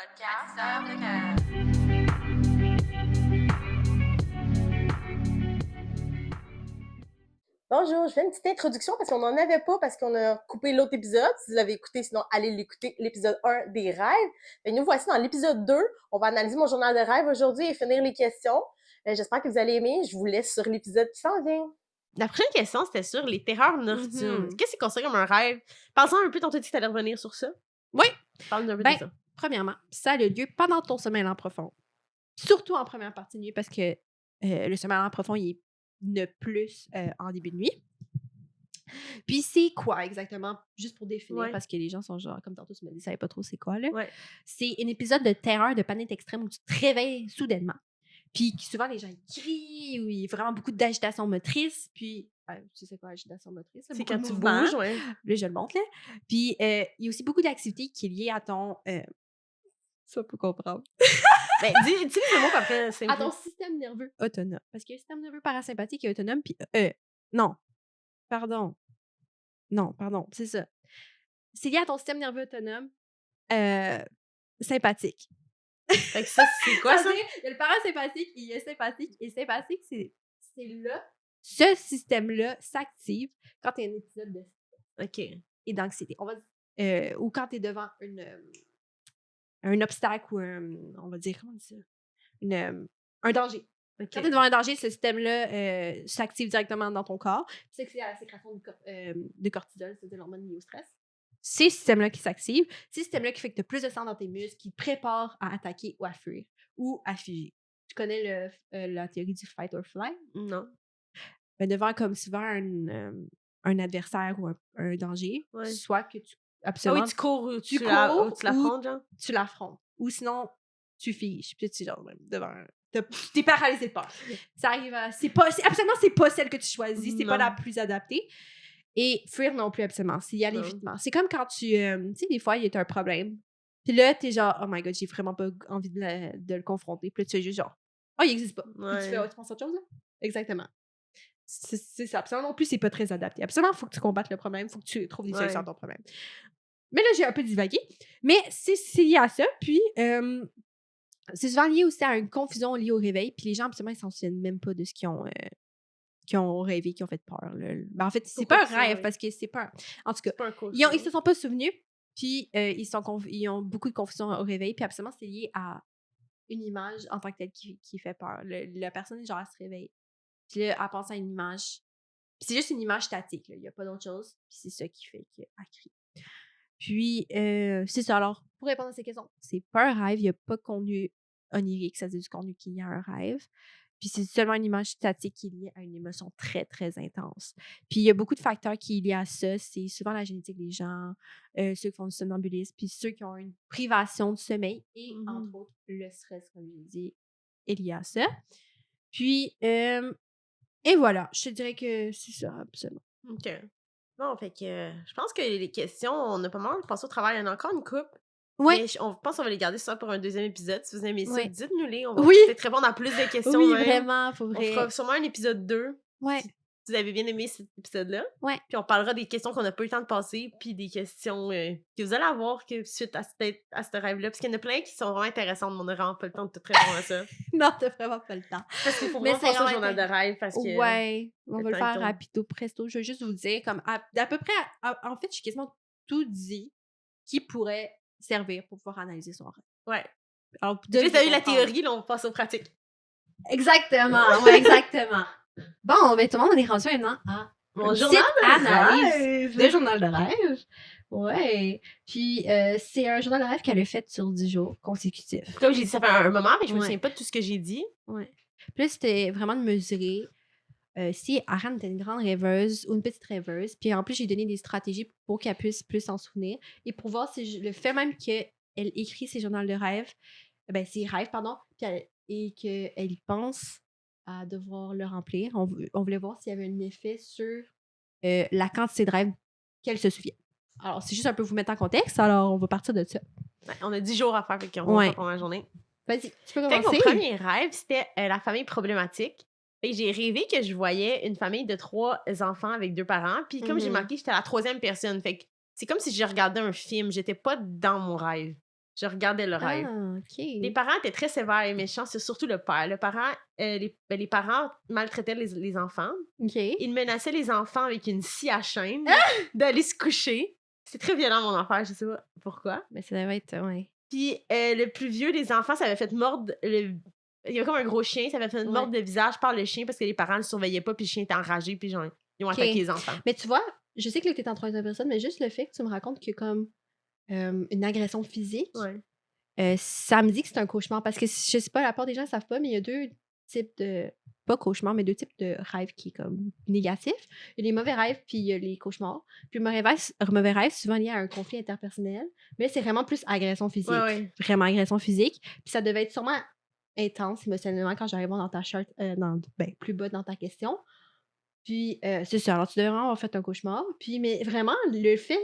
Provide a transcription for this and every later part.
Podcast Sœurs de cœur. Bonjour, je fais une petite introduction parce qu'on n'en avait pas, parce qu'on a coupé l'autre épisode. Si vous l'avez écouté, sinon allez l'écouter, l'épisode 1 des rêves. Et nous voici dans l'épisode 2. On va analyser mon journal de rêve aujourd'hui et finir les questions. J'espère que vous allez aimer. Je vous laisse sur l'épisode qui s'en vient. La prochaine question, c'était sur les terreurs nocturnes. Mhm. Qu'est-ce qui est considéré comme un rêve? Pensons un peu, tantôt dit que tu allais revenir sur ça. Oui. Parle d'un peu Ben, de ça. Premièrement, ça a lieu pendant ton sommeil lent profond. Surtout en première partie de nuit parce que le sommeil lent profond, il est ne plus en début de nuit. Puis c'est quoi exactement? Juste pour définir, Ouais. parce que les gens sont genre, comme tantôt tu me dis, ça savais pas trop c'est quoi là. Ouais. C'est un épisode de terreur, de panique extrême où tu te réveilles soudainement. Puis souvent les gens ils crient, ou il y a vraiment beaucoup d'agitation motrice. Puis, tu sais quoi, agitation motrice? C'est Beaucoup quand de tu mouvements. bouges, ouais. Là, je le montre, là. Puis, il y a aussi beaucoup d'activités qui est liée à ton... ça peut comprendre. Ben, dis le mot, puis après, c'est À ton système nerveux autonome. Parce qu'il y a un système nerveux parasympathique et autonome, puis... non. Pardon, c'est ça. C'est lié à ton système nerveux autonome sympathique. Fait que ça, c'est quoi, ça? Il y a le parasympathique et il y a le sympathique. Et sympathique, c'est là. Ce système-là s'active quand tu as un épisode de stress OK. et d'anxiété. On va dire, ou quand tu es devant un obstacle ou on va dire, comment on dit ça? Un danger. OK. Quand tu es devant un danger, ce système-là s'active directement dans ton corps. C'est que c'est la sécrétion de cortisol, c'est-à-dire l'hormone liée au stress. C'est ce système-là qui s'active. C'est ce système-là qui fait que tu as plus de sang dans tes muscles, qui te prépare à attaquer ou à fuir ou à figer. Tu connais la théorie du fight or flight? Non. Ben, devant comme souvent un adversaire ou un danger, Ouais. soit que tu Ah absolument oui, tu cours ou tu cours l'affrontes, genre? tu l'affrontes. Ou sinon, tu figes. Puis tu es genre même devant t'es paralysé de peur. Ça arrive à... absolument, c'est pas celle que tu choisis. C'est pas Non. la plus adaptée. Et fuir non plus, absolument. C'est y aller Non. vitement. C'est comme quand tu sais, des fois, il y a un problème. Puis là, t'es genre, oh my god, j'ai vraiment pas envie de le confronter. Puis là, tu es juste genre, oh, il existe pas. Puis tu fais, Ouais. tu penses à autre chose, là? Exactement. C'est ça. Absolument non plus, c'est pas très adapté. Absolument, il faut que tu combattes le problème. Il faut que tu trouves des solutions à ton problème. Mais là, j'ai un peu divagué. Mais c'est lié à ça. Puis, c'est souvent lié aussi à une confusion liée au réveil. Puis les gens, absolument, ils s'en souviennent même pas de ce qu'ils ont rêvé, qui ont fait peur. Là. Ben, en fait, c'est Pourquoi pas un ça, rêve ouais. parce que c'est pas en tout cas, C'est pas un cours. ils se sont pas souvenus. Puis, ils ont beaucoup de confusion au réveil. Puis, absolument, c'est lié à une image en tant que telle qui fait peur. La personne, genre, elle se réveille. Puis là, elle pense à une image. Puis c'est juste une image statique. Il n'y a pas d'autre chose. Puis c'est ça qui fait qu'elle crie. Puis, c'est ça. Alors, pour répondre à ces questions, c'est pas un rêve. Il n'y a pas de contenu onirique. Ça, c'est du contenu qui est un rêve. Puis c'est seulement une image statique qui est liée à une émotion très, très intense. Puis il y a beaucoup de facteurs qui sont liés à ça. C'est souvent la génétique des gens, ceux qui font du somnambulisme, puis ceux qui ont une privation de sommeil et, entre autres, le stress, comme je dis, est lié à ça. Puis, et voilà, je te dirais que c'est ça, absolument. OK. Bon, fait que je pense que les questions, on a pas mal passé au travail. Il y en a encore une couple. Oui. Mais on pense qu'on va les garder ça pour un deuxième épisode. Si vous aimez ça, Ouais. dites-nous-les. On va Oui. peut-être répondre à plus de questions. Oui, même. vraiment, faut On vrai. fera sûrement un épisode 2. Ouais. Si vous avez bien aimé cet épisode-là. Ouais. Puis on parlera des questions qu'on n'a pas eu le temps de passer, puis des questions que vous allez avoir suite à ce rêve-là. Parce qu'il y en a plein qui sont vraiment intéressantes, mais on n'a vraiment pas le temps de tout répondre à ça. Non, t'as vraiment pas le temps. Parce qu'il faut Mais vraiment c'est passer au vraiment journal de rêve. Parce que Ouais, on va le temps faire tourne. rapido, presto. Je veux juste vous dire, comme à peu près, en fait, j'ai quasiment tout dit qui pourrait servir pour pouvoir analyser son rêve. Ouais. Alors, Déjà, t'as eu la théorie, là, on passe aux pratiques. Exactement, ouais, exactement. Bon, ben tout le monde, on est rendu maintenant à Mon une journal petite de analyse rêve. de journal de rêve. Ouais. Puis, c'est un journal de rêve qu'elle a fait sur 10 jours consécutifs. Comme j'ai dit, ça fait un moment, mais je me Ouais. souviens pas de tout ce que j'ai dit. Ouais. Puis là, c'était vraiment de mesurer si Aran était une grande rêveuse ou une petite rêveuse. Puis en plus, j'ai donné des stratégies pour qu'elle puisse plus s'en souvenir. Et pour voir si le fait même qu'elle écrit ses journaux de rêve, ses rêves, pardon, puis et qu'elle y pense à devoir le remplir. On voulait voir s'il y avait un effet sur la quantité de rêves qu'elle se souvient. Alors, c'est juste un peu vous mettre en contexte. Alors, on va partir de ça. Ouais, on a 10 jours à faire, fait qu'on va Ouais. faire pendant la journée. Vas-y, tu peux Fait que commencer. mon premier rêve, c'était la famille problématique. Fait que j'ai rêvé que je voyais une famille de 3 enfants avec 2 parents. Puis comme j'ai marqué, j'étais la 3e personne. Fait que c'est comme si je regardais un film. J'étais pas dans mon rêve. Je regardais le rêve. Ah, OK. Les parents étaient très sévères et méchants, c'est surtout le père. Les parents maltraitaient les enfants. OK. Ils menaçaient les enfants avec une scie à chaîne d'aller se coucher. C'est très violent, mon affaire, je sais pas pourquoi. Mais ça devait être, ouais. Puis le plus vieux des enfants, ça avait fait mordre il y avait comme un gros chien, ça avait fait mordre le visage par le chien parce que les parents le surveillaient pas, puis le chien était enragé, puis genre, ils ont attaqué les enfants. Mais tu vois, je sais que là, t'es en troisième personne, mais juste le fait que tu me racontes qu'il y a comme une agression physique, ça me dit que c'est un cauchemar. Parce que je sais pas, la plupart des gens ne savent pas, mais il y a deux types de. Pas cauchemar, mais deux types de rêves qui est comme négatif. Il y a les mauvais rêves, puis il y a les cauchemars. Puis le mauvais rêve, souvent lié à un conflit interpersonnel. Mais c'est vraiment plus agression physique. Vraiment agression physique. Puis ça devait être sûrement intense émotionnellement quand j'arrive dans ta charte, plus bas dans ta question. Puis c'est ça. Alors tu devrais vraiment avoir fait un cauchemar. Puis, mais vraiment, le fait.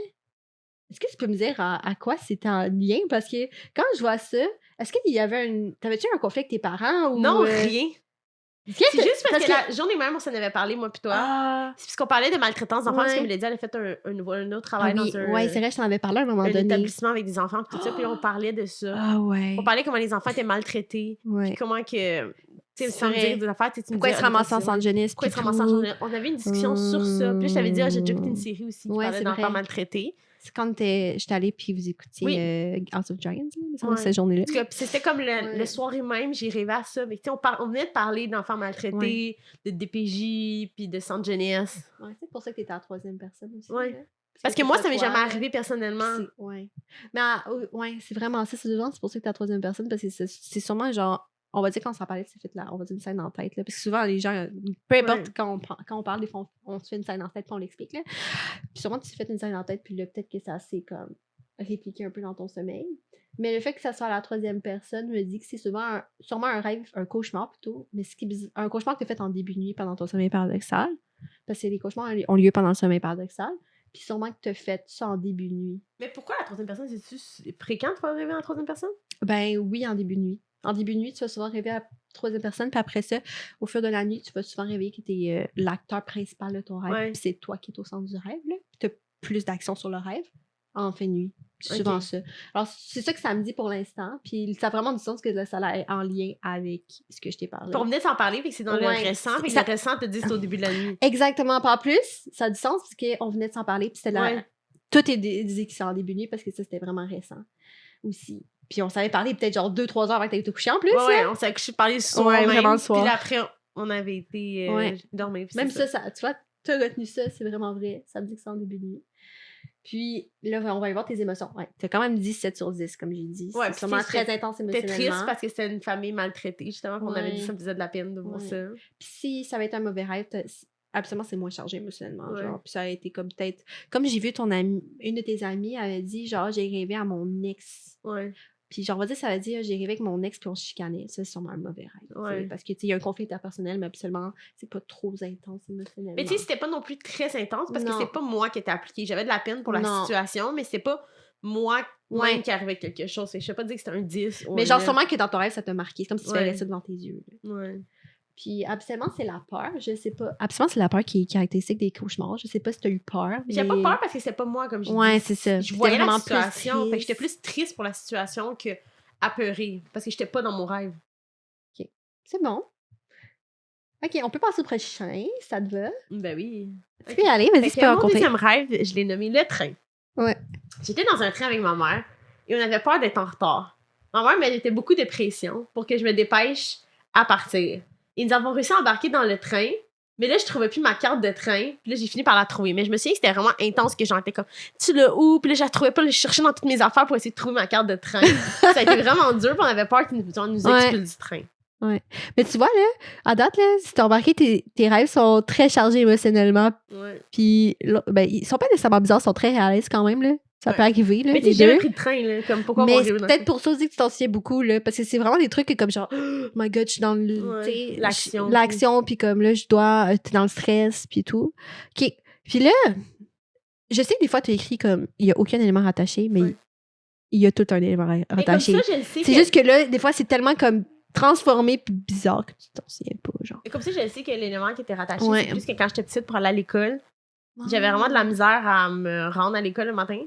Est-ce que tu peux me dire à quoi c'est en lien? Parce que quand je vois ça, est-ce qu'il y avait t'avais-tu un conflit avec tes parents? Ou, non, rien. C'est juste parce que la journée même, on s'en avait parlé, moi pis toi. C'est parce qu'on parlait de maltraitance d'enfants, parce que Mélodie, elle a fait un autre travail dans un... Oui, c'est vrai, je t'en avais parlé à un moment donné. établissement avec des enfants, pis tout ça, puis là, on parlait de ça. On parlait comment les enfants étaient maltraités, puis comment que... Tu sais, sans me dire des affaires, tu me pourquoi ils se ramassaient en centre jeunesse? Pourquoi ils se ramassaient en centre jeunesse? On avait une discussion sur ça. Puis je t'avais dit, j'ai déjà écouté une série aussi qui parlait d'enfants maltraités. C'est quand j'étais allée puis vous écoutiez House of Giants, cette journée-là. En tout cas, c'était comme le soir même, j'ai rêvé à ça. Mais tu sais, on venait de parler d'enfants maltraités, de DPJ, puis de centre jeunesse. C'est pour ça que tu étais en troisième personne aussi. Parce que moi, ça m'est jamais arrivé personnellement. Mais c'est vraiment ça. C'est pour ça que tu es en troisième personne, parce que c'est sûrement genre. On va dire quand on s'en parlait de cette fête-là, on va dire une scène en tête. Là, parce que souvent, les gens, peu importe quand on parle, des fois, on se fait une scène en tête puis on l'explique. Là. Puis sûrement, tu te fais une scène en tête, puis là, peut-être que ça s'est comme répliqué un peu dans ton sommeil. Mais le fait que ça soit à la troisième personne me dit que c'est sûrement un rêve, un cauchemar plutôt, mais un cauchemar que tu as fait en début de nuit pendant ton sommeil paradoxal. Parce que les cauchemars ont lieu pendant le sommeil paradoxal. Puis sûrement que tu as fait ça en début de nuit. Mais pourquoi la troisième personne? C'est fréquent de faire rêver en troisième personne? Ben oui, en début de nuit. En début de nuit, tu vas souvent rêver à la troisième personne, puis après ça, au fur de la nuit, tu vas souvent rêver que tu es l'acteur principal de ton rêve, puis c'est toi qui es au centre du rêve, là, puis tu as plus d'action sur le rêve en fin de nuit. C'est souvent ça. Alors, c'est ça que ça me dit pour l'instant, puis ça a vraiment du sens que ça est en lien avec ce que je t'ai parlé. On venait de s'en parler, puis c'est dans le récent, puis le récent te dit c'est au début de la nuit. Exactement. Pas plus, ça a du sens, parce qu'on venait de s'en parler, puis c'était là. Tout est dit que c'est en début de nuit, parce que ça, c'était vraiment récent aussi. Puis on savait parler peut-être genre 2-3 heures avant que t'aies été couché en plus. On s'avait parlé le soir même. Vraiment le soir. Puis après, on avait été dormir. Même ça, tu vois, t'as retenu ça, c'est vraiment vrai. Ça me dit que c'est en début de nuit. Puis là, on va y voir tes émotions. T'as quand même dit 7 sur 10, comme j'ai dit. C'est vraiment très intense émotionnellement. C'était triste parce que c'était une famille maltraitée, justement. On avait dit ça me faisait de la peine de voir ça. Puis si ça va être un mauvais rêve, absolument, c'est moins chargé émotionnellement. Genre. Puis ça a été comme peut-être... Comme j'ai vu une de tes amies avait dit, genre, j'ai rêvé à mon ex. Puis genre, on va dire, ça veut dire, j'ai rêvé avec mon ex puis on se chicanait. Ça, c'est sûrement un mauvais rêve. Parce que, tu sais, il y a un conflit interpersonnel, mais absolument, c'est pas trop intense émotionnellement. Mais tu sais, c'était pas non plus très intense parce que c'est pas moi qui étais appliquée. J'avais de la peine pour la situation, mais c'est pas moi même qui arrivait quelque chose. Je sais pas dire que c'était un 10. Mais genre, sûrement que dans ton rêve, ça t'a marqué. C'est comme si tu verrais ça devant tes yeux. Puis, absolument, c'est la peur. Je sais pas. Absolument, c'est la peur qui est caractéristique des cauchemars. Je sais pas si t'as eu peur. J'ai pas peur parce que c'est pas moi, comme je dis. Ouais, c'est ça. Je voyais la situation. Fait que j'étais plus triste pour la situation que apeurée. Parce que j'étais pas dans mon rêve. OK. C'est bon. OK, on peut passer au prochain, ça te va? Ben oui. Tu peux y aller, vas-y, tu peux raconter. Mon deuxième rêve, je l'ai nommé le train. J'étais dans un train avec ma mère et on avait peur d'être en retard. Ma mère me mettait beaucoup de pression pour que je me dépêche à partir. Et nous avons réussi à embarquer dans le train, mais là, je trouvais plus ma carte de train. Puis là, j'ai fini par la trouver. Mais je me souviens que c'était vraiment intense, que j'en étais comme, tu l'as où? Puis là, je la trouvais pas. Là, je cherchais dans toutes mes affaires pour essayer de trouver ma carte de train. Ça a été vraiment dur, puis on avait peur qu'ils nous expulsent du train. Ouais. Mais tu vois, là, à date, là, si t'as embarqué, tes rêves sont très chargés émotionnellement. Puis, ben, ils sont pas nécessairement bizarres, ils sont très réalistes quand même, là. Ça peut arriver, là. Mais tu sais, j'ai pris le train, là. Comme pourquoi mais c'est peut-être pour ça aussi que tu t'en souviens beaucoup, là. Parce que c'est vraiment des trucs que, comme genre, oh my god, je suis dans l'action, puis comme là, t'es dans le stress, puis tout. OK. Puis là, je sais que des fois, tu as écrit comme, il y a aucun élément rattaché, mais il y a tout un élément rattaché. Comme ça, je le sais. C'est juste que là, des fois, c'est tellement comme transformé puis bizarre que tu t'en souviens pas, genre. Et comme ça, je sais que l'élément qui était rattaché, c'est juste que quand j'étais petite pour aller à l'école, j'avais vraiment de la misère à me rendre à l'école le matin.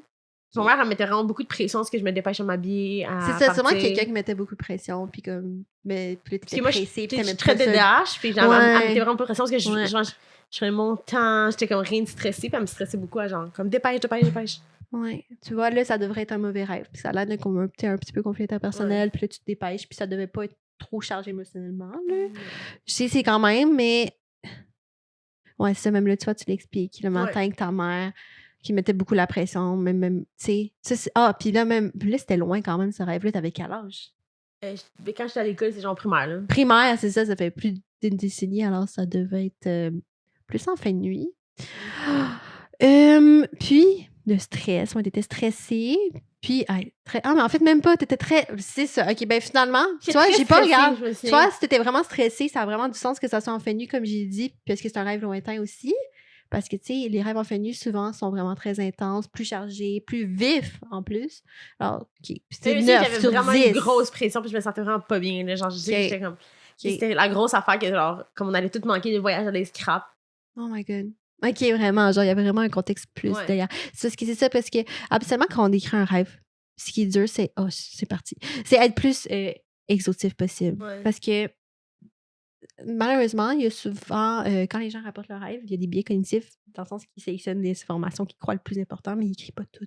Ma mère, elle mettait vraiment beaucoup de pression à ce que je me dépêche à m'habiller, à C'est ça, sûrement partir. quelqu'un qui mettait beaucoup de pression, puis comme, mais plus Parce t'étais que moi, pressée, puis je t'aimais suis très pas ça. DDH, puis genre, elle mettait vraiment pas de pression parce que Ouais. je ferais mon temps, j'étais comme rien de stressée, puis elle me stressait beaucoup à genre, comme dépêche. Ouais, tu vois, là, ça devrait être un mauvais rêve. Puis ça a l'air de comme un petit peu conflit interpersonnel, puis là, tu te dépêches, puis ça devait pas être trop chargé émotionnellement, là. Je sais, c'est quand même, mais... Ouais, c'est ça, même là, tu vois, tu l'expliques. Le matin avec ta mère, qui mettait beaucoup la pression, même tu sais... Ah, puis là, c'était loin quand même, ce rêve-là. T'avais quel âge? Quand j'étais à l'école, c'est genre primaire, là. Primaire, c'est ça fait plus d'une décennie, alors ça devait être plus en fin de nuit. Puis, le stress, on était stressés. Puis, mais en fait, même pas, t'étais très... C'est ça, OK, ben finalement, tu vois, j'ai pas regardé. Tu vois, si t'étais vraiment stressé, ça a vraiment du sens que ça soit en fin de nuit, comme j'ai dit, parce que c'est un rêve lointain aussi. Parce que, tu sais, les rêves en fin de nuit, souvent, sont vraiment très intenses, plus chargés, plus vifs, en plus. Alors, OK, c'était 9 j'avais sur vraiment 10. une grosse pression, puis je me sentais vraiment pas bien, là. Genre, je sais que j'étais comme... C'était la grosse affaire que, genre, comme on allait tout manquer de voyage à des scraps. Oh my God. OK, vraiment, genre, il y avait vraiment un contexte plus derrière. C'est ça, parce que, absolument, quand on décrit un rêve, ce qui est dur, c'est... Oh, c'est parti. C'est être plus exhaustif possible. Parce que, malheureusement, il y a souvent, quand les gens rapportent leur rêve, il y a des biais cognitifs, dans le sens qu'ils sélectionnent les informations qu'ils croient le plus important, mais ils n'écrivent pas tout.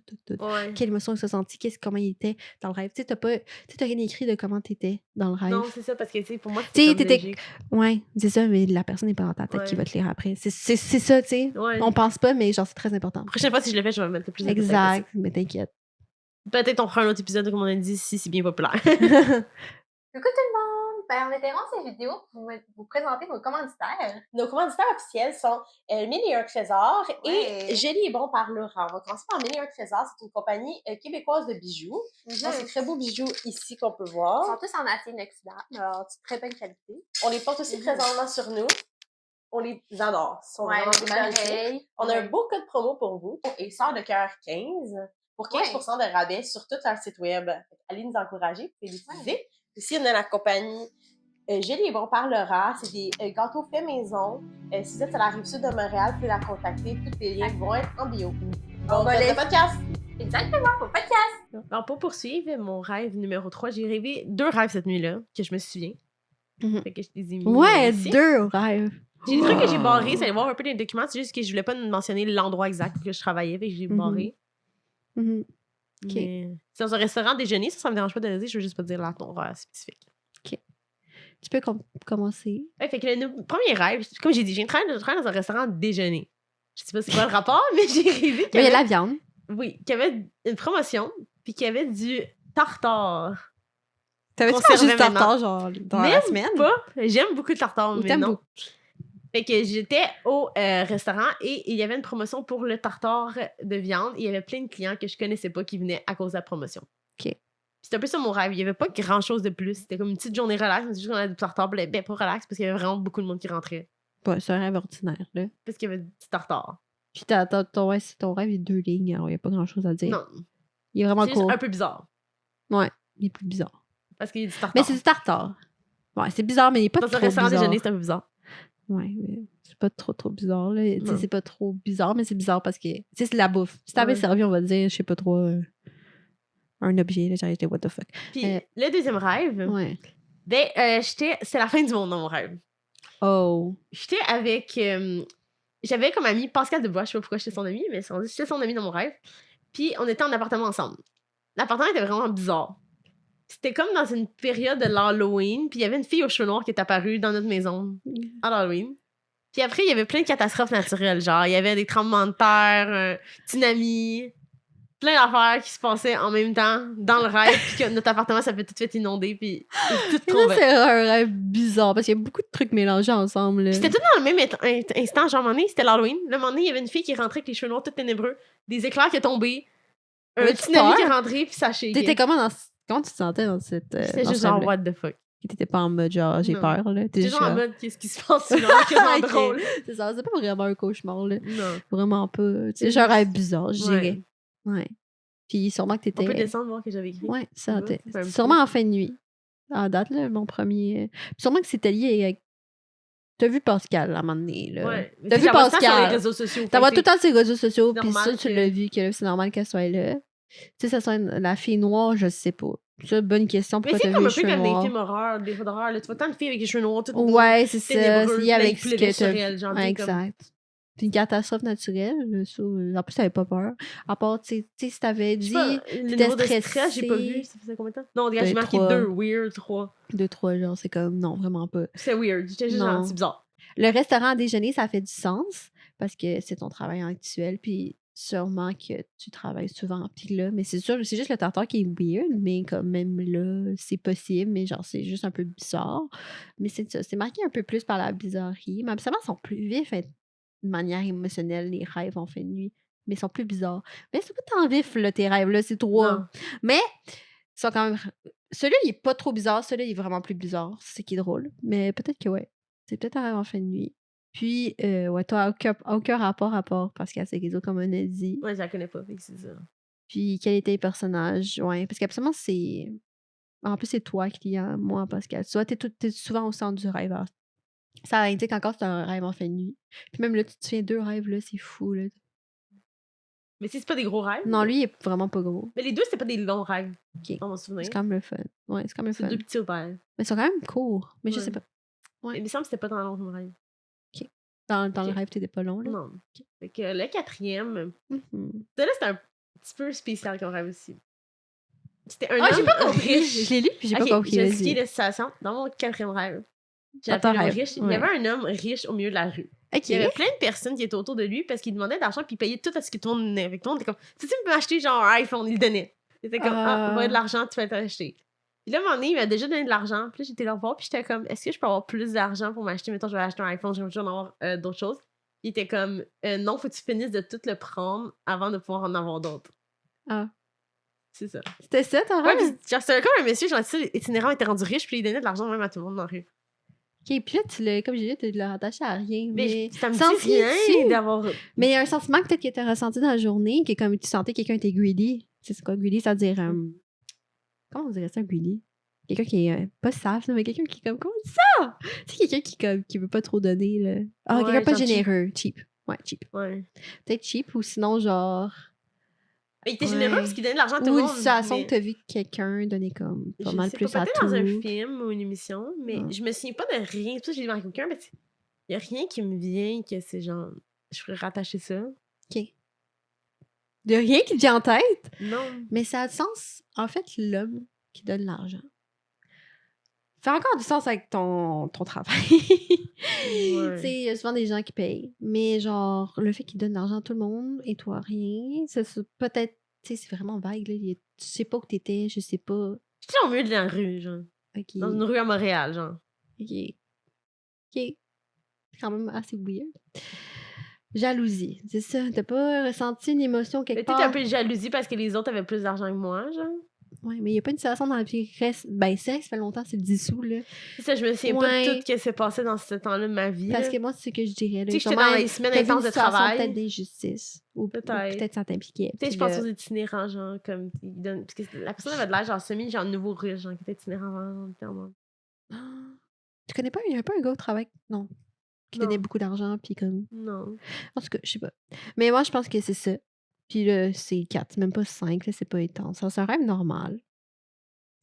Quelle émotion ils se sont sentis, comment ils étaient dans le rêve. Tu sais, t'as rien écrit de comment t'étais dans le rêve. Non, c'est ça, parce que, tu sais, pour moi, c'était comme logique. Ouais, c'est ça, mais la personne n'est pas dans ta tête qui va te lire après. C'est ça, tu sais. On pense pas, mais genre, c'est très important. La prochaine fois, si je le fais, je vais mettre le plus de Exact, mais t'inquiète. Peut-être on fera un autre épisode, comme on a dit, si c'est bien populaire. Coucou tout le monde! Ben, on interrompt cette vidéo pour vous présenter nos commanditaires. Nos commanditaires officiels sont Mille et un trésors et Gélie est bon par Laura. On va commencer par Mille et un trésors. C'est une compagnie québécoise de bijoux. Donc, c'est très beaux bijoux ici qu'on peut voir. Ils sont tous en acier inoxydable, alors de très bonne qualité. On les porte aussi présentement sur nous. On les adore. Ils sont vraiment magnifiques. On a un beau code promo pour vous et sort de cœur 15 pour 15% de rabais sur tout leur site web. Allez nous encourager, vous pouvez l'utiliser. Ici, on a la compagnie Gélie et bon par Laura. C'est des gâteaux faits maison. Si vous êtes à la Rive-Sud de Montréal, vous pouvez la contacter. Tous les liens vont être en bio. On va le podcast. Exactement, au podcast. Alors, pour poursuivre mon rêve numéro 3, j'ai rêvé 2 rêves cette nuit-là, que je me souviens. Fait que je les ai mis 2 rêves. J'ai des trucs que j'ai barrés, ça allait voir un peu dans les documents, c'est juste que je voulais pas mentionner l'endroit exact où je travaillais, fait que j'ai barré. OK. Mais c'est dans un restaurant déjeuner, ça me dérange pas de le dire, je veux juste pas dire l'endroit spécifique. OK. Tu peux commencer. Ouais, fait que le premier rêve, comme j'ai dit, j'ai travaillé dans un restaurant déjeuner. Je sais pas c'est quoi le rapport, mais j'ai rêvé qu'il y avait la viande. Oui, qu'il y avait une promotion, puis qu'il y avait du tartare. T'avais-tu mangé du tartare, genre, dans la semaine? Pas. J'aime beaucoup le tartare, mais non. Fait que j'étais au restaurant et il y avait une promotion pour le tartare de viande. Et il y avait plein de clients que je connaissais pas qui venaient à cause de la promotion. OK. C'était un peu ça mon rêve. Il y avait pas grand-chose de plus. C'était comme une petite journée relax, mais c'est juste qu'on avait du tartare. Ben, pas relax, parce qu'il y avait vraiment beaucoup de monde qui rentrait. Ouais, c'est un rêve ordinaire, là. Parce qu'il y avait du tartare. Puis ton rêve est 2 lignes, alors il n'y a pas grand-chose à dire. Non. Il est vraiment court. C'est juste un peu bizarre. Ouais, il est plus bizarre. Parce qu'il y a du tartare. Mais c'est du tartare. Ouais, c'est bizarre, mais il n'est pas trop bizarre. Dans un restaurant déjeuner, c'est un peu bizarre. Ouais, mais c'est pas trop bizarre, là. Tu sais, c'est pas trop bizarre, mais c'est bizarre parce que, tu sais, c'est de la bouffe. Si t'avais servi, on va dire, je sais pas trop, un objet, là, j'aurais été what the fuck. Puis, le deuxième rêve, c'est la fin du monde dans mon rêve. Oh. J'étais avec... j'avais comme ami Pascal Dubois, je sais pas pourquoi j'étais son ami, mais c'était son ami dans mon rêve. Puis on était en appartement ensemble. L'appartement était vraiment bizarre. C'était comme dans une période de l'Halloween, puis il y avait une fille aux cheveux noirs qui est apparue dans notre maison à l'Halloween. Puis après, il y avait plein de catastrophes naturelles, genre il y avait des tremblements de terre, un tsunami, plein d'affaires qui se passaient en même temps dans le rêve, puis que notre appartement ça fait tout fait inonder, puis tout tombait. C'est un rêve bizarre parce qu'il y a beaucoup de trucs mélangés ensemble. Là. C'était tout dans le même instant, genre, à un moment donné, c'était l'Halloween. Le moment donné, il y avait une fille qui rentrait avec les cheveux noirs tout ténébreux, des éclairs qui sont tombés, un tsunami qui est rentré, puis ça shakeait. T'étais comment tu te sentais dans cette. C'était juste genre, what the fuck. T'étais pas en mode genre, j'ai peur, là. T'étais genre en mode, qu'est-ce qui se passe, là? C'est drôle. C'est ça, c'est pas vraiment un cauchemar, là. Non. Vraiment pas. C'est genre un rêve bizarre, je dirais. Ouais. Puis sûrement que t'étais. On peut descendre voir que j'avais écrit. Ouais, ça. Sûrement en fin de nuit. En date, là, mon premier. Puis sûrement que c'était lié avec. T'as vu Pascal à un moment donné, là. Ouais. T'as vu Pascal. Sur les réseaux sociaux. T'as vu tout le temps sur les réseaux sociaux, puis ça, tu que... l'as vu, que c'est normal qu'elle soit là. Tu sais, ça serait la fille noire, je sais pas. C'est une bonne question. Mais Pourquoi c'est t'as comme vu un les peu cheveux comme des noirs? films horreurs, des fois d'horreur. Là, tu vois tant de filles avec les cheveux noirs, toutes noires, Ouais, c'est ça. ténébreuses, C'est avec puis ce là, ils que pleurent sur t'as elle, genre, Ouais, t'es comme... exact. Puis une catastrophe naturelle, ça, en plus, t'avais pas peur. À part, tu sais, si t'avais Je sais dit, pas, le t'étais niveau de stress, j'ai pas vu. stressé. Ça faisait combien de temps? Non, regarde, j'ai Ben, marqué 3. 2, weird, 3. 2, 3 jours, c'est comme, non, vraiment pas. C'est weird, j'étais juste genre, c'est Non. bizarre. Le restaurant à déjeuner, ça fait du sens parce que c'est ton travail actuel, puis sûrement que tu travailles souvent. Puis là, mais c'est sûr, c'est juste le tartare qui est weird, mais comme même là, c'est possible, mais genre, c'est juste un peu bizarre. Mais c'est ça, c'est marqué un peu plus par la bizarrerie. Mais absolument, ils sont plus vifs de manière émotionnelle, les rêves en fin de nuit. Mais ils sont plus bizarres. Mais c'est pas tant vif, là, tes rêves, là, c'est 3. Non. Mais ils sont quand même. Celui-là, il est pas trop bizarre. Celui-là, il est vraiment plus bizarre. C'est ce qui est drôle. Mais peut-être que ouais. C'est peut-être un rêve en fin de nuit. Puis, ouais, toi, aucun rapport, parce qu'à ces réseaux, comme on a dit. Ouais, je la connais pas, fait que c'est ça. Puis, quel était les personnages? Ouais, parce qu'absolument, c'est. En plus, c'est toi qui y a moi, Pascal. Tu vois, t'es souvent au centre du rêve. Alors, ça indique encore que c'est un rêve en fin de nuit. Puis même là, tu te fais 2 rêves, là, c'est fou, là. Mais si c'est pas des gros rêves. Non, lui, il est vraiment pas gros. Mais les deux, c'était pas des longs rêves. Ok. Dans mon souvenir. C'est quand même le fun. Ouais, c'est quand même le C'est fun. 2 petits rêves. Mais ils sont quand même courts. Mais je Ouais. sais pas. Ouais. Il me semble que c'était pas dans long comme rêve. Dans Ok. le rêve, t'étais pas long, là. Non. Fait que le 4e, Mhm. là, c'était un petit peu spécial comme rêve aussi. C'était un Ah, j'ai homme pas compris. riche. Je l'ai lu, puis j'ai Ok, pas compris. je vais Vas-y. expliquer la situation. Dans mon 4e rêve, j'ai Dans ton appelé l'homme rêve, riche. Il y ouais. avait un homme riche au milieu de la rue. Ok. Il y avait plein de personnes qui étaient autour de lui parce qu'il demandait de l'argent puis il payait tout à ce que tout le monde donnait. Avec tout le monde était comme, si tu peux m'acheter genre un iPhone, il le donnait. Il était comme, va de l'argent, tu vas t'acheter. Puis là, à un moment donné, il m'a déjà donné de l'argent. Puis là, j'étais là voir, puis j'étais comme, est-ce que je peux avoir plus d'argent pour m'acheter? Mettons, je vais acheter un iPhone, je vais toujours en avoir d'autres choses. Il était comme, non, faut que tu finisses de tout le prendre avant de pouvoir en avoir d'autres. Ah. C'est ça. C'était ça, ton Ouais, rêve? puis genre, c'était comme un monsieur, genre, tu sais, itinérant, était rendu riche, puis il donnait de l'argent même à tout le monde dans la rue. Ok, puis là, tu l'as, comme j'ai dit, tu l'as rattaché à rien. Mais ça me senti dit rien dessus. d'avoir. Mais il y a un sentiment que peut-être que tu as ressenti dans la journée, que comme tu sentais quelqu'un était greedy. C'est quoi, greedy? C'est-à-dire. Comment on dirait ça, greedy? Quelqu'un qui est pas safe, mais quelqu'un qui est comme, comment on dit ça? Tu sais, quelqu'un qui veut pas trop donner, là. Ah, Ouais, quelqu'un pas genre généreux. Cheap. Ouais, cheap. Ouais. Peut-être cheap ou sinon, genre. Il était généreux parce qu'il donnait de l'argent à tout Ou le une monde. situation mais... que t'as vu quelqu'un donner comme pas je mal sais plus pas, à peut-être tout. dans un film ou une émission, mais Ouais. je me souviens pas de rien. Tu sais, j'ai vu quelqu'un, mais il y a rien qui me vient que c'est genre. Je pourrais rattacher ça. OK. De rien qui te vient en tête? Non. Mais ça a du sens. En fait, l'homme qui donne l'argent fait encore du sens avec ton travail. Ouais. Tu sais, il y a souvent des gens qui payent. Mais genre, le fait qu'il donne l'argent à tout le monde et toi rien, c'est peut-être, tu sais, c'est vraiment vague. Là. Tu sais pas où t'étais, je sais pas. J'étais au milieu de la rue, genre. OK. Dans une rue à Montréal, genre. OK. C'est quand même assez weird. Jalousie, c'est ça. T'as pas ressenti une émotion quelque Peut-être part? un peu de jalousie parce que les autres avaient plus d'argent que moi, genre. Ouais, mais il y a pas une situation dans la vie qui reste. Ben, c'est vrai que ça fait longtemps, c'est dissous, là. C'est ça, je me souviens pas de tout ce qui s'est passé dans ce temps-là de ma vie. Parce là. que moi, c'est ce que je dirais. Tu sais, j'étais dans les semaines intenses de travail. Peut-être d'injustice. Ou peut-être ça t'impliquait. Tu sais, je pense aux itinérants, genre, comme. Parce que la personne avait de l'air, genre, genre, nouveau riche, genre, qui était itinérant avant. Tu connais pas, il y avait pas un gars au travail, non, qui donnait beaucoup d'argent, puis comme. Non. En tout cas, je sais pas. Mais moi, je pense que c'est ça. Puis là, c'est 4, même pas 5, là, c'est pas intense. C'est un rêve normal.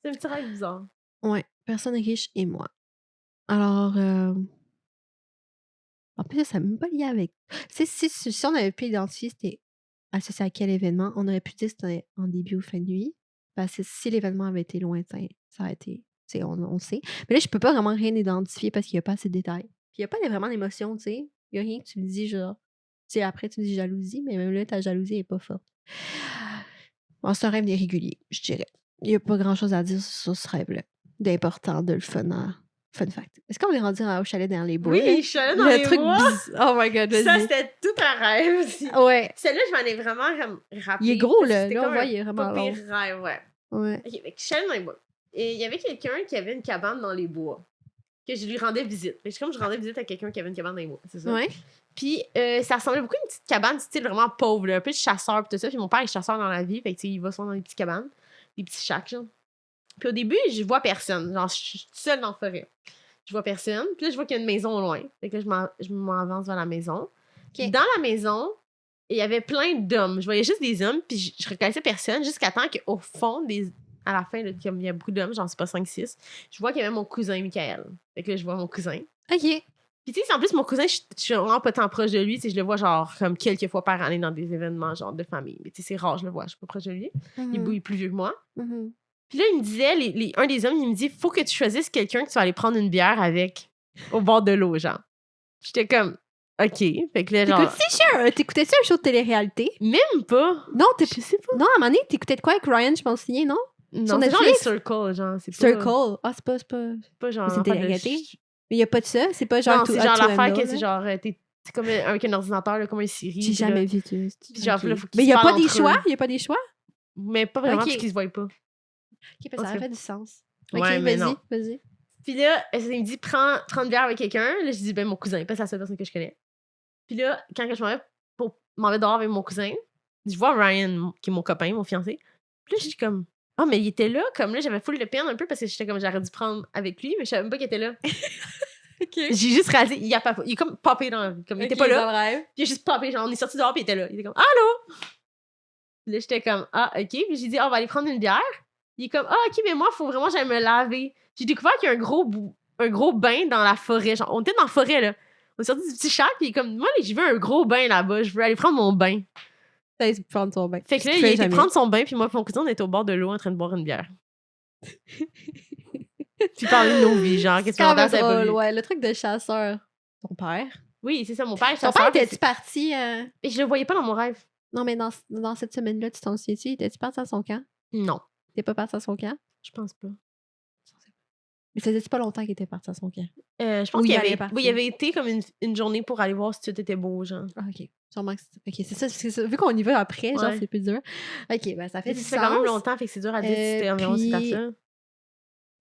C'est un petit rêve bizarre. Ouais, personne riche et moi. Alors, en plus, ça n'a même pas lié avec. Si on avait pu identifier c'était associé à quel événement, on aurait pu dire que c'était en début ou fin de nuit. Parce que si l'événement avait été lointain, ça aurait été. On sait. Mais là, je peux pas vraiment rien identifier parce qu'il n'y a pas assez de détails. Puis il n'y a pas vraiment d'émotion, tu sais. Il n'y a rien que tu me dis, genre. Tu sais, après, tu me dis jalousie, mais même là, ta jalousie n'est pas forte. Bon, c'est un rêve irrégulier, je dirais. Il n'y a pas grand-chose à dire sur ce rêve-là. D'important, de le fun fact. Est-ce qu'on est rendu au chalet dans les bois? Oui, chalet dans les bois! Oh my god, vas-y. Ça, c'était tout un rêve aussi. Ouais. Celle-là, je m'en ai vraiment rappelé. Il est gros, là. C'était Là, on comme voit, il est vraiment pas long. pire rêve, ouais. Ouais. Ok, fait que chalet dans les bois. Et il y avait quelqu'un qui avait une cabane dans les bois. Que je lui rendais visite. Fait que comme je rendais visite à quelqu'un qui avait une cabane dans les bois, c'est ça? Ouais. Puis ça ressemblait beaucoup à une petite cabane, style vraiment pauvre, là, un peu de chasseur pis tout ça. Puis mon père est chasseur dans la vie, fait que il va souvent dans des petites cabanes, des petits shacks, genre. Puis au début, je vois personne. Genre, je suis seule dans la forêt. Je vois personne. Puis là, je vois qu'il y a une maison au loin. Fait que là, je m'avance vers la maison. Okay. Dans la maison, il y avait plein d'hommes. Je voyais juste des hommes, puis je reconnaissais personne jusqu'à temps qu'au fond, à la fin, là, comme il y a beaucoup d'hommes, j'en sais pas 5-6, je vois qu'il y avait mon cousin Michael. Fait que là, je vois mon cousin. OK. Puis tu sais, en plus, mon cousin, je suis vraiment pas tant proche de lui. Je le vois genre comme quelques fois par année dans des événements genre de famille. Mais tu sais, c'est rare, je le vois, je suis pas proche de lui. Il est plus vieux que moi. Puis là, il me disait, un des hommes, il me dit, faut que tu choisisses quelqu'un que tu vas aller prendre une bière avec au bord de l'eau, genre. J'étais comme, OK. Fait que là, genre... T'écoutais-tu un show de télé-réalité? Même pas. Non, je sais pas. Non, à un moment donné, t'écoutais de quoi avec Ryan, je pense, non? Non, c'est genre les Circle, genre. C'est pas... Circle? Ah, c'est pas genre... C'est télé-réalité? Mais il y a pas de ça? C'est pas genre... Non, c'est genre l'affaire que c'est genre... C'est comme avec un ordinateur, là, comme un Siri. J'ai jamais vu ça. Genre, là, faut mais il y a pas des choix? Il y a pas des choix? Mais pas vraiment parce qu'ils se voient pas. OK, parce que ça fait du sens. Ouais, OK, vas-y. Puis là, il me dit, prends une bière avec quelqu'un. Là, je dis, ben, mon cousin, parce que c'est la seule personne que je connais. Puis là, quand je m'en vais dehors avec mon cousin, je vois Ryan, qui est mon copain, mon fiancé. Puis là, je suis comme, mais il était là. Comme là, j'avais full de peine un peu parce que j'étais comme, j'aurais dû prendre avec lui, mais je savais même pas qu'il était là. Okay. J'ai juste réalisé, il est comme popé dans la vie. Comme, il était pas là. Puis il a juste popé, genre, on est sorti dehors, puis il était là. Il était comme, allô? Puis là, j'étais comme, OK. Puis j'ai dit, on va aller prendre une bière. Il est comme, OK, mais moi, il faut vraiment que j'aille me laver. J'ai découvert qu'il y a un gros bain dans la forêt. Genre, on était dans la forêt, là. On est sorti du petit chat, puis il est comme, moi, je veux un gros bain là-bas. Je veux aller prendre mon bain. Fait prendre son bain. Fait que là, il a été prendre son bain, puis moi, mon cousin, on était au bord de l'eau en train de boire une bière. Puis parler de nos vies, genre, qu'est-ce qu'on c'est drôle, ouais, le truc de chasseur. Ton père? Oui, c'est ça, mon père est chasseur. Ton père, était-tu parti? Et je le voyais pas dans mon rêve. Non, mais dans cette semaine-là, tu t'en souviens-tu? Étais-tu parti à son camp? Non. T'es pas parti à son camp? Je pense pas. Mais ça faisait pas longtemps qu'il était parti à son camp. Je pense qu'il avait été comme une journée pour aller voir si tout était beau, genre. Ah, OK. Sûrement que c'est ça. Vu qu'on y va après, genre, c'est plus dur. OK, ben ça fait du sens. Ça fait quand même longtemps, fait que c'est dur à dire si c'était environ cette date-là.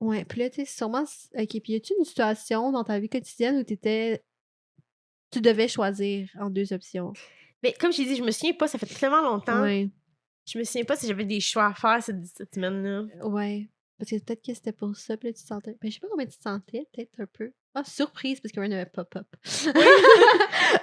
Ouais, puis là, tu sais, sûrement... OK, puis y a-tu une situation dans ta vie quotidienne où tu devais choisir en deux options? Mais comme j'ai dit, je me souviens pas, ça fait tellement longtemps. Ouais. Je me souviens pas si j'avais des choix à faire cette semaine-là. Ouais. Parce que peut-être que c'était pour ça, puis là, tu te sentais... Ben, je sais pas comment tu te sentais, peut-être un peu. Ah, surprise, parce que Ryan avait pop-up. Oui!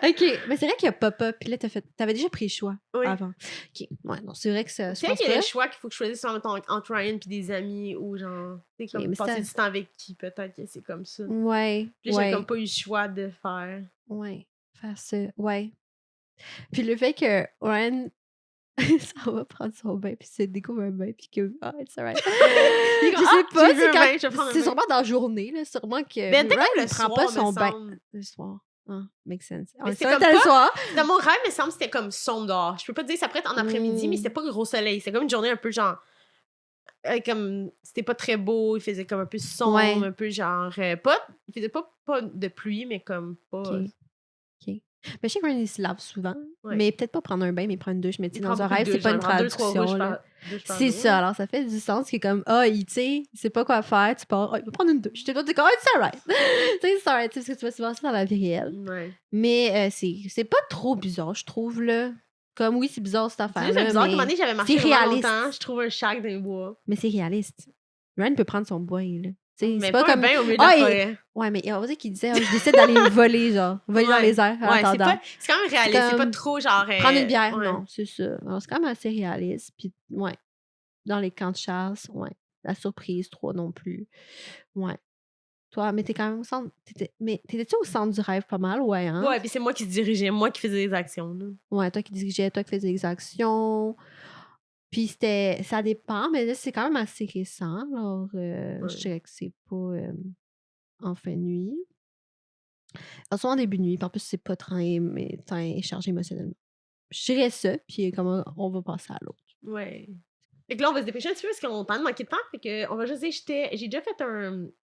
OK, mais c'est vrai qu'il y a pop-up, puis là, t'avais déjà pris le choix avant. OK, ouais, non, c'est vrai que ça... C'est vrai qu'il y a des choix qu'il faut que je choisisse entre Ryan puis des amis, ou genre, tu sais, comme passer du temps avec qui, peut-être que c'est comme ça. Ouais, puis là, j'ai comme pas eu le choix de faire. Ouais, faire ça, ouais. Puis le fait que Ryan... ça va prendre son bain, puis c'est découvre un bain, puis que, it's alright. Je sais pas, c'est sûrement dans la journée, là, sûrement que Ryan ne prend pas son bain. Le soir. Ah, make sense. Mais c'est comme le soir. Dans mon rêve, il me semble que c'était comme sombre dehors. Je peux pas te dire, ça pourrait être en après-midi, mais c'était pas gros soleil. C'est comme une journée un peu genre... comme c'était pas très beau, il faisait comme un peu sombre, un peu genre... il faisait pas de pluie, mais comme pas... OK. Mais je sais que Ryan, il se lave souvent, mais peut-être pas prendre un bain, mais prendre une douche. Mais tu sais, dans un rêve, c'est pas une traduction. C'est ça, alors ça fait du sens qui est comme, il sait pas quoi faire, tu pars, il va prendre une douche. Tu es comme, it's alright. Tu sais, c'est alright, parce que tu vas souvent ça dans la vie réelle. Ouais. Mais c'est pas trop bizarre, je trouve, là. Comme, oui, c'est bizarre cette affaire. C'est bizarre, comme année, j'avais marché vraiment longtemps, je trouve un shack dans les bois. Mais c'est réaliste. Ryan peut prendre son bain, là. Mais pas comme... un bain au milieu de la forêt. Ouais, mais on va dire qu'il disait, je décide d'aller voler, genre. Voler dans les airs. Ouais, c'est quand même réaliste. C'est pas trop genre. Prendre une bière, non, c'est ça. Alors, c'est quand même assez réaliste. Puis, ouais. Dans les camps de chasse, ouais. La surprise, 3 non plus. Ouais. Toi, mais t'es quand même au centre. Mais t'étais-tu au centre du rêve pas mal? Ouais, hein? Ouais, puis c'est moi qui dirigeais, moi qui faisais les actions, là. Ouais, toi qui dirigeais, toi qui faisais les actions. Puis ça dépend, mais là, c'est quand même assez récent. Alors, je dirais que c'est pas en fin de nuit. Soit en début de nuit, puis en plus, c'est pas tant chargé émotionnellement. Je dirais ça, puis comment on va passer à l'autre. Ouais. Fait que là, on va se dépêcher un petit peu parce qu'on tente de manquer de temps. Fait que on va juste dire, j'ai déjà fait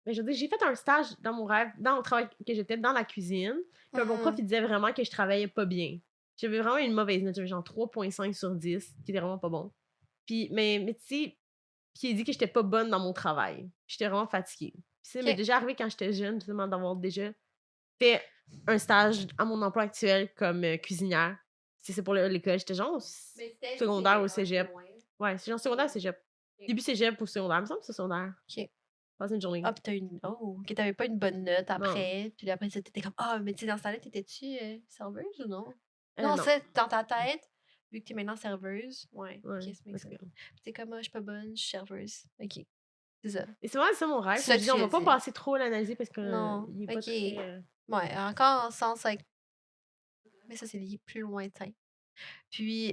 j'ai fait un stage dans mon rêve, dans le travail que j'étais dans la cuisine. Puis mon prof, il disait vraiment que je travaillais pas bien. J'avais vraiment une mauvaise note, j'avais genre 3,5 sur 10, qui était vraiment pas bon. Puis, mais tu sais, puis il dit que j'étais pas bonne dans mon travail. J'étais vraiment fatiguée. Puis ça m'est déjà arrivé quand j'étais jeune, justement, d'avoir déjà fait un stage à mon emploi actuel comme cuisinière. C'est pour l'école. J'étais genre secondaire au cégep. Ouais, c'est genre secondaire au cégep. Okay. Début cégep ou secondaire. Il me semble que c'est secondaire. OK. Passer une journée. Ah, puis t'avais pas une bonne note après. Non. Puis après, t'étais comme, mais tu sais, dans ce temps-là, t'étais-tu serveuse ou non? Non, c'est dans ta tête. Vu que t'es maintenant serveuse. Ouais. Ouais, Ok, ça makes sense. T'es comme, je suis pas bonne, je suis serveuse. Ok. C'est ça. Et c'est vraiment ça mon rêve. C'est ça Je que dis, on tu va as pas dit. passer trop à l'analyser parce que Non. il est pas Ok. très. Ouais, encore en sens avec. Mais ça, c'est lié plus lointain. Puis,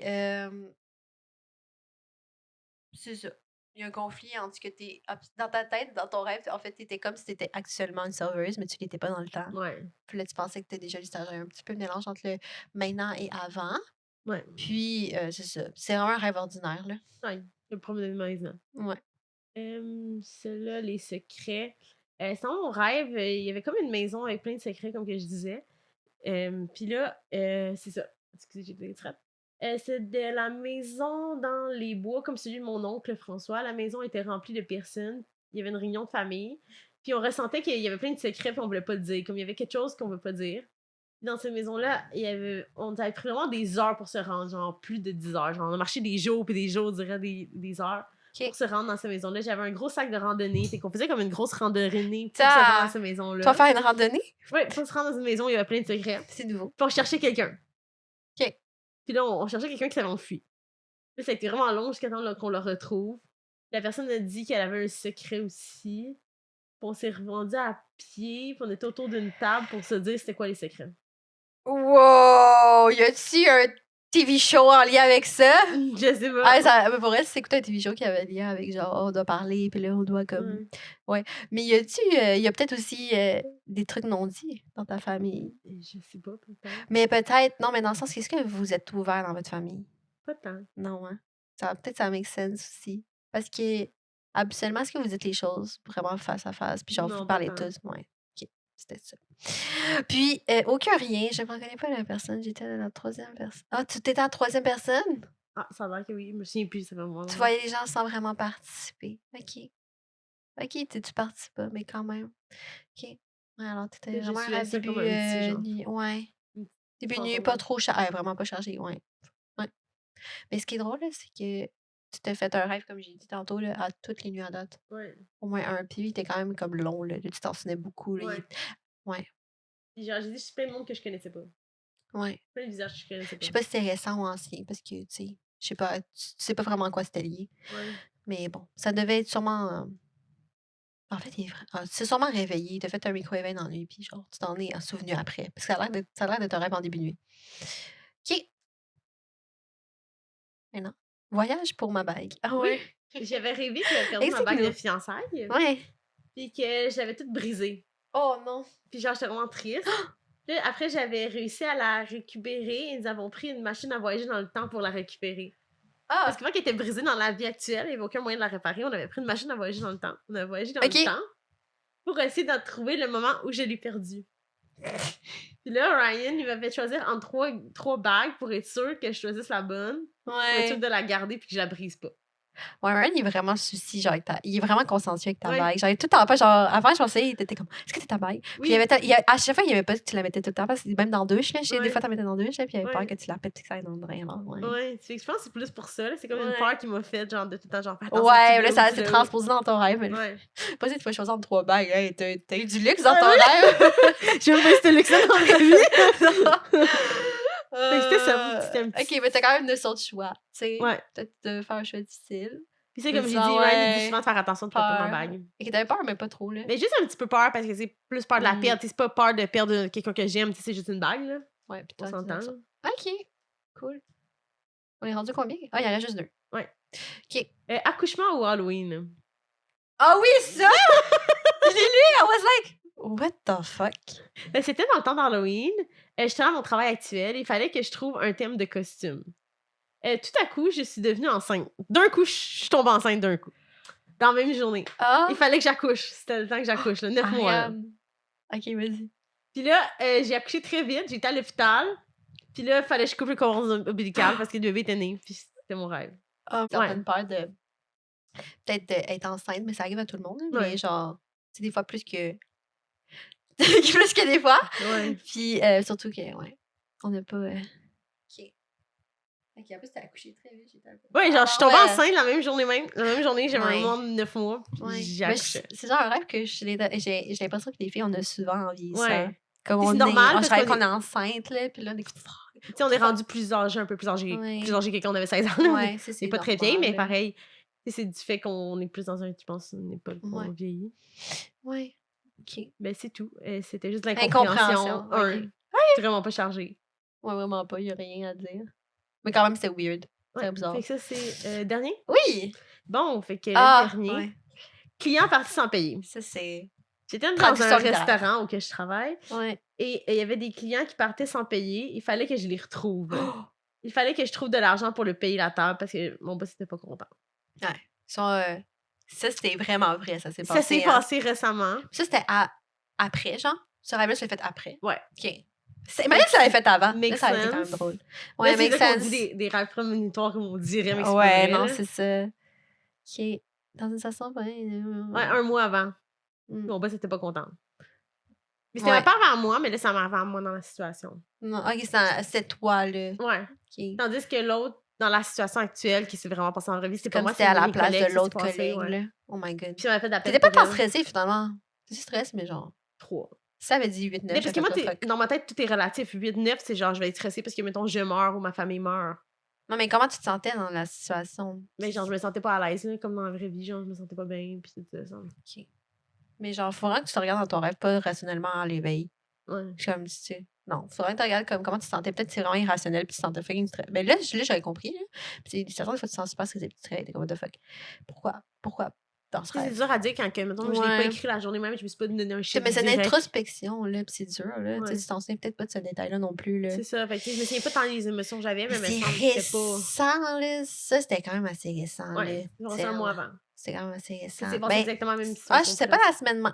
c'est ça. Il y a un conflit entre ce que t'es. Dans ta tête, dans ton rêve, en fait, t'étais comme si t'étais actuellement une serveuse, mais tu l'étais pas dans le temps. Ouais. Puis là, tu pensais que t'étais déjà le stage un petit peu mélange entre le maintenant et avant. Ouais. Puis, c'est ça. C'est vraiment un rêve ordinaire, là. Ouais. Le problème de maison. Ouais. Ceux-là, les secrets. Sinon, mon rêve, il y avait comme une maison avec plein de secrets, comme que je disais. Puis là, c'est ça. Excusez, j'ai été distraite. C'est de la maison dans les bois, comme celui de mon oncle François. La maison était remplie de personnes. Il y avait une réunion de famille. Puis on ressentait qu'il y avait plein de secrets, puis on voulait pas le dire. Comme il y avait quelque chose qu'on veut pas dire. Puis dans cette maison-là, on avait pris vraiment des heures pour se rendre, genre plus de 10 heures. Genre, on a marché des jours, puis des jours, on dirait des heures. Pour se rendre dans cette maison-là. J'avais un gros sac de randonnée. Fait qu'on faisait comme une grosse randonnée pour se rendre dans cette maison-là. Toi, faire une randonnée? Oui, pour se rendre dans une maison, il y avait plein de secrets. C'est nouveau. Puis on cherchait quelqu'un. OK. Puis là, on cherchait quelqu'un qui s'avait enfui. Là, ça a été vraiment long jusqu'à temps qu'on le retrouve. La personne a dit qu'elle avait un secret aussi. Puis on s'est revendu à pied. Puis on était autour d'une table pour se dire c'était quoi les secrets. Wow! Y a-tu un TV show en lien avec ça? Je sais pas. Mais pour elle, c'est écouter un TV show qui avait lien avec genre, on doit parler, puis là, on doit comme. Ouais. Mais y a peut-être aussi des trucs non dits dans ta famille? Je sais pas, peut-être. Mais peut-être, non, mais dans le sens, qu'est-ce que vous êtes ouvert dans votre famille? Pas tant. Non, hein? Peut-être ça make sense aussi. Parce que, habituellement, est-ce que vous dites les choses vraiment face à face? Puis genre, Non, vous pas parlez tant. tous? Ouais. OK, c'était ça. Puis, aucun rien. Je ne reconnais pas la personne. J'étais dans la troisième personne. Ah, tu étais en troisième personne? Ah, ça a l'air que oui. Je me souviens plus, ça fait un moment. Tu voyais les gens sans vraiment participer. OK. OK, tu participes pas, mais quand même. OK. Ouais, alors, t'étais vraiment un début nuit. Ouais. Début nuit, pas trop chargé. Vraiment pas chargé, ouais. Mais ce qui est drôle, là, c'est que tu t'es fait un rêve, comme j'ai dit tantôt, là, à toutes les nuits à date. Ouais. Au moins un. Puis il était quand même comme long, là. Tu t'en souvenais beaucoup, là. Ouais. Puis genre, j'ai dit, c'est plein de monde que je connaissais pas. Ouais. Plein de visages que je connaissais pas. Je sais pas si c'était récent ou ancien, parce que, tu sais, je sais pas, tu sais pas vraiment à quoi c'était lié. Ouais. Mais bon, ça devait être sûrement. En fait, c'est sûrement réveillé. T'as fait un micro-éveil dans la nuit, puis genre, tu t'en es souvenu après. Parce que ça a l'air d'être un rêve en début de nuit. OK. Maintenant, voyage pour ma bague. Ah ouais? J'avais rêvé que j'avais perdu ma bague de fiançailles. Ouais. Puis que j'avais toute brisée. Oh non. Puis genre, j'étais vraiment triste. Puis après, j'avais réussi à la récupérer et nous avons pris une machine à voyager dans le temps pour la récupérer. Parce que moi, qu'elle était brisée dans la vie actuelle, il n'y avait aucun moyen de la réparer. On avait pris une machine à voyager dans le temps. On a voyagé dans le temps pour essayer de trouver le moment où je l'ai perdue. Puis là, Ryan, il m'avait choisir entre trois bagues pour être sûr que je choisisse la bonne. Pour être sûr de la garder puis que je la brise pas. Ouais, Ryan, il est vraiment souci, genre, il est vraiment consciencieux avec ta bague. Genre, tout le temps, pas, genre, avant, je pensais, il était comme, est-ce que c'est ta bague? Puis à chaque fois, il n'y avait pas que tu la mettais tout le temps, parce que même dans la douche, là, des fois, tu la mettais dans la douche, là, puis il avait peur que tu la pètes, que ça aille dans le drain, alors, Ouais, je pense que c'est plus pour ça, là. C'est comme une peur qui m'a fait, genre, de tout le temps, genre, ouais, là, ça s'est transposé dans ton rêve. Ouais. Pas si tu vas choisir entre 3 bagues, hey, t'as eu du luxe dans ton rêve. Je veux pas ce luxe-là dans ma vie. C'était ça, c'était un petit... OK, mais t'as quand même 2 autres choix, tu sais. Ouais. Peut-être de faire un choix difficile. Puis c'est comme j'ai dit, Ryan, il dit souvent de faire attention de ne pas ma bague. Et que t'avais peur, mais pas trop, là. Mais juste un petit peu peur, parce que c'est plus peur de la perdre. C'est pas peur de perdre quelqu'un que j'aime, c'est juste une bague, là. Ouais, puis on s'entend. OK, cool. On est rendu combien? Ah, il y en a juste 2. Ouais. OK. Accouchement ou Halloween? Ah oui, ça! Je l'ai lu, I was like, what the fuck? C'était dans le temps d'Halloween. J'étais dans mon travail actuel. Il fallait que je trouve un thème de costume. Tout à coup, je suis devenue enceinte. D'un coup, je suis tombée enceinte d'un coup. Dans la même journée. Il fallait que j'accouche. C'était le temps que j'accouche, 9 mois. Là. OK, vas-y. Puis là, j'ai accouché très vite. J'étais à l'hôpital. Puis là, il fallait que je coupe le cordon ombilical parce que le bébé était né. Puis c'était mon rêve. T'as une peur de... Peut-être d'être enceinte, mais ça arrive à tout le monde. Mais genre, c'est des fois plus que... plus que des fois. Ouais. Puis surtout que, on n'a pas... OK, en plus, t'as accouché très vite. Ouais, genre, je suis tombée enceinte la même journée même. La même journée, j'avais un moment de 9 mois. J'ai accouché. C'est genre un rêve que j'ai l'impression que les filles, on a souvent en vieillissant. Comme C'est on normal, on parce savait qu'on qu'on est enceinte, là, puis là, on est comme, fuck. Tu sais, on est rendu plus âgé, un peu plus âgé que quand on avait 16 ans. Là. Ouais, C'est pas très vieille, mais pareil. C'est du fait qu'on est plus dans je pense, une époque où on vieillit. Ouais. OK. Ben, c'est tout. C'était juste de l'incompréhension. Okay. Vraiment pas chargé. Ouais, vraiment pas. Il y a rien à dire. Mais quand même, c'était weird. Ouais. C'est bizarre. Fait que ça, c'est dernier? Oui! Bon, fait que le dernier. Ouais. Client parti sans payer. Ça, c'est... J'étais dans un restaurant où que je travaille. Ouais. Et il y avait des clients qui partaient sans payer. Il fallait que je les retrouve. Il fallait que je trouve de l'argent pour le payer la table parce que mon boss n'était pas content. Ouais. Ça, c'était vraiment vrai. Ça s'est passé. Ça s'est passé récemment. Ça, c'était après, genre? Ce rêve-là, je l'ai fait après. Ouais. OK. Imagine si ça l'avait fait avant. Là, ça a été quand même drôle. Ouais, là, make sense. On dit des rêves prémonitoires comme on dirait, mais ouais, non, c'est ça. OK. Dans une façon, ouais, un mois avant. Mon boss n'était pas content. Mais c'était pas avant moi, mais là, ça m'a avant moi dans la situation. Non, OK, c'est toi, là. Ouais. Okay. Tandis que l'autre, dans la situation actuelle, qui s'est vraiment passée en revue, c'est pas comme moi, c'était à la place de l'autre collègue, là. Oh my God. Puis on m'a fait d'appel. T'étais pas tant stressée, finalement. Tu stress, mais genre... 3. Ça avait dit 8, 9. Mais parce que moi, dans ma tête, tout est relatif. 8, 9, c'est genre, je vais être stressée parce que, mettons, je meurs ou ma famille meurt. Non, mais comment tu te sentais dans la situation? Mais genre, je me sentais pas à l'aise, là, comme dans la vraie vie. Genre, je me sentais pas bien, puis tout ça. OK. Mais genre, il faudrait que tu te regardes dans ton rêve, pas rationnellement à l'éveil. Ouais. Comme tu sais. Non, il faudrait que tu regardes comme comment tu te sentais. Peut-être que c'est vraiment irrationnel, puis tu te sentais fucking stress. Mais là j'avais compris, là. Puis c'est certaines fois, tu te sens super stressé, puis tu te réveilles, t'es comme, what the fuck? Pourquoi? Dans ce rêve? C'est dur à dire quand, mettons, je l'ai pas écrit la journée même, je me suis pas donné un chiffre. Mais c'est une introspection, là, puis c'est dur, là. Ouais. Tu t'en souviens peut-être pas de ce détail-là non plus, là. C'est ça, fait que je me souviens pas tant des émotions que j'avais, mais c'est récent, là. Ça, c'était quand même assez récent, ouais, là. C'est un mois avant. C'est quand même assez récent. C'est passé exactement la même situation. Ah, je sais pas la semaine... OK,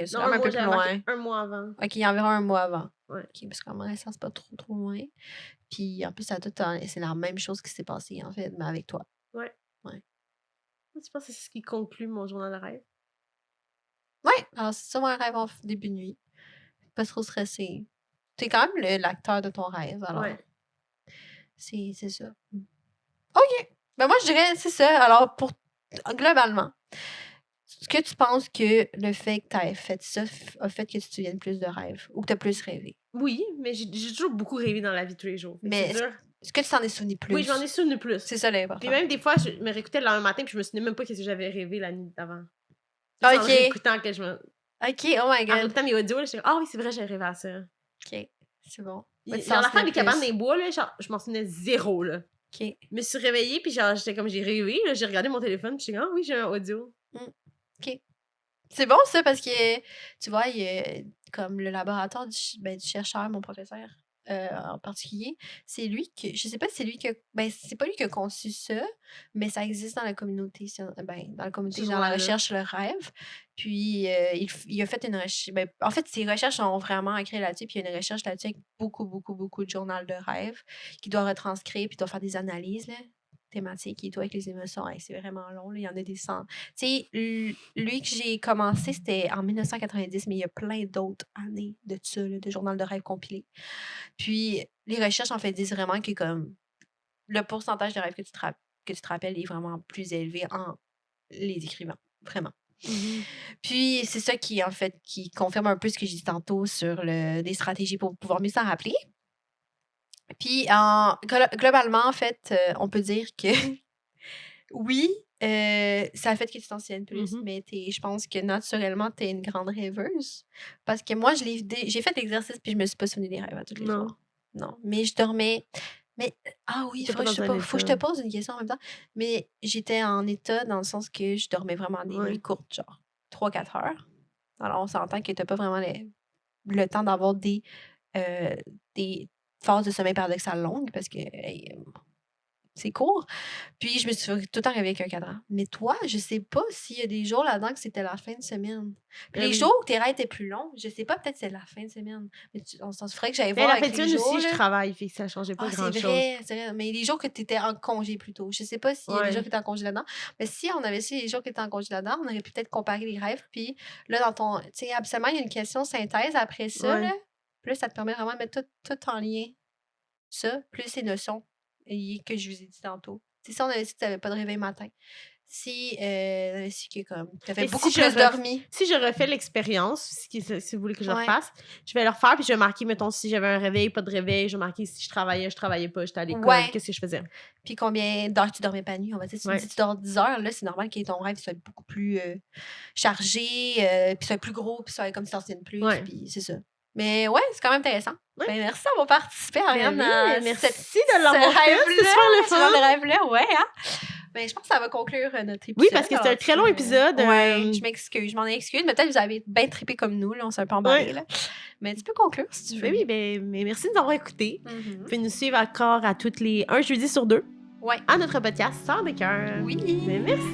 c'est quand même un peu plus loin. Un mois avant. OK, environ un mois avant. Ouais. OK, parce qu'en vrai, ça, c'est pas trop loin. Puis, en plus, c'est la même chose qui s'est passée, en fait, mais avec toi. Ouais. Tu penses que c'est ce qui conclut mon journal de rêve? Ouais, alors c'est ça mon rêve en début de nuit. Pas trop stressé. T'es quand même l'acteur de ton rêve, alors. Ouais. C'est ça. OK. Ben moi, je dirais, c'est ça. Alors, globalement, est-ce que tu penses que le fait que tu aies fait ça a fait que tu te souviennes plus de rêves ou que tu as plus rêvé? Oui, mais j'ai toujours beaucoup rêvé dans la vie de tous les jours. Mais est-ce que tu t'en es souvenu plus? Oui, j'en ai souvenu plus. C'est ça l'important. Puis même des fois, je me réécoutais le lendemain matin puis je me souvenais même pas que j'avais rêvé la nuit d'avant. OK. En réécoutant que je me... OK, oh my God. En réécoutant mes audios, je ah oui, c'est vrai, j'ai rêvé à ça. OK, c'est bon. Genre, la fin des cabanes des bois, là, genre, je m'en souvenais zéro, là. OK. Je me suis réveillée, puis genre, j'étais comme, j'ai rêvé, là, j'ai regardé mon téléphone, puis j'étais comme, ah oui, j'ai un audio. OK. C'est bon, ça, parce que, tu vois, il y a, comme le laboratoire du chercheur, mon professeur, en particulier, c'est lui que, je sais pas si c'est lui que, c'est pas lui qui a conçu ça, mais ça existe dans la communauté, dans la communauté, dans la recherche sur le rêve. Puis, il a fait une recherche, en fait, ses recherches sont vraiment ancrées là-dessus, puis il y a une recherche là-dessus avec beaucoup de journal de rêve qui doit retranscrire, puis doit faire des analyses, là, thématiques et tout, avec les émotions. C'est vraiment long, là. Il y en a des centaines. Tu sais, lui que j'ai commencé, c'était en 1990, mais il y a plein d'autres années de ça, là, de journal de rêve compilé. Puis, les recherches, en fait, disent vraiment que comme le pourcentage de rêves que tu te rappelles est vraiment plus élevé en les écrivant. Vraiment. Puis, c'est ça qui, en fait, qui confirme un peu ce que j'ai dit tantôt sur des stratégies pour pouvoir mieux s'en rappeler. Puis, globalement, en fait, on peut dire que oui, ça a fait que tu t'en souviennes plus, mais je pense que naturellement, tu es une grande rêveuse. Parce que moi, j'ai fait l'exercice puis je me suis pas souvenu des rêves à toutes les soirs. Non, mais je dormais. Mais, oui, il faut que je te pose une question en même temps. Mais j'étais en état dans le sens que je dormais vraiment des nuits courtes, genre 3-4 heures. Alors, on s'entend que tu n'as pas vraiment le temps d'avoir des phases de sommeil paradoxal longues parce que c'est court. Puis, je me suis tout le temps réveillée avec un cadran. Mais toi, je sais pas s'il y a des jours là-dedans que c'était la fin de semaine. Puis les jours où tes rêves étaient plus longs, je sais pas, peut-être c'est la fin de semaine. Mais on s'en ferait que j'aille voir la avec fin de semaine aussi, je travaille, fait que ça changeait pas grand-chose. C'est vrai. Mais les jours que tu étais en congé plutôt, je sais pas s'il y a des jours qui étaient en congé là-dedans. Mais si on avait su les jours qui étaient en congé là-dedans, on aurait pu peut-être comparer les rêves. Puis là, dans ton... Tu sais, absolument, il y a une question synthèse après ça, là. Puis là, ça te permet vraiment de mettre tout en lien. Ça, plus ces notions que je vous ai dit tantôt. C'est ça, on avait dit que tu n'avais pas de réveil matin. Si que comme t'as fait Et beaucoup si plus dormi. Si je refais l'expérience, si vous voulez que je le refasse, je vais le refaire puis je vais marquer, mettons, si j'avais un réveil, pas de réveil, je vais marquer si je travaillais pas, j'étais à l'école, qu'est-ce que je faisais. Puis combien d'heures tu dormais pas nuit, on va dire. Si tu dis tu dors 10 heures, là, c'est normal que ton rêve soit beaucoup plus chargé, puis soit plus gros, puis soit comme si t'en tiennes plus, puis c'est ça. Mais ouais, c'est quand même intéressant. Ouais. Ben, merci d'avoir participé, Ariane. Merci de l'avoir fait. C'est super le fun. Le rêve-là, ouais. Hein? Ben, je pense que ça va conclure notre épisode. Oui, parce que c'est un très long épisode. Ouais, je m'excuse. Je m'en excuse. Mais peut-être que vous avez bien trippé comme nous. Là, on s'est un peu emballé. Là. Mais tu peux conclure si tu veux. Oui, mais merci de nous avoir écoutés. Vous pouvez nous suivre encore à un jeudi sur 2. Ouais. À notre podcast Sœurs de cœur. Oui. Mais merci.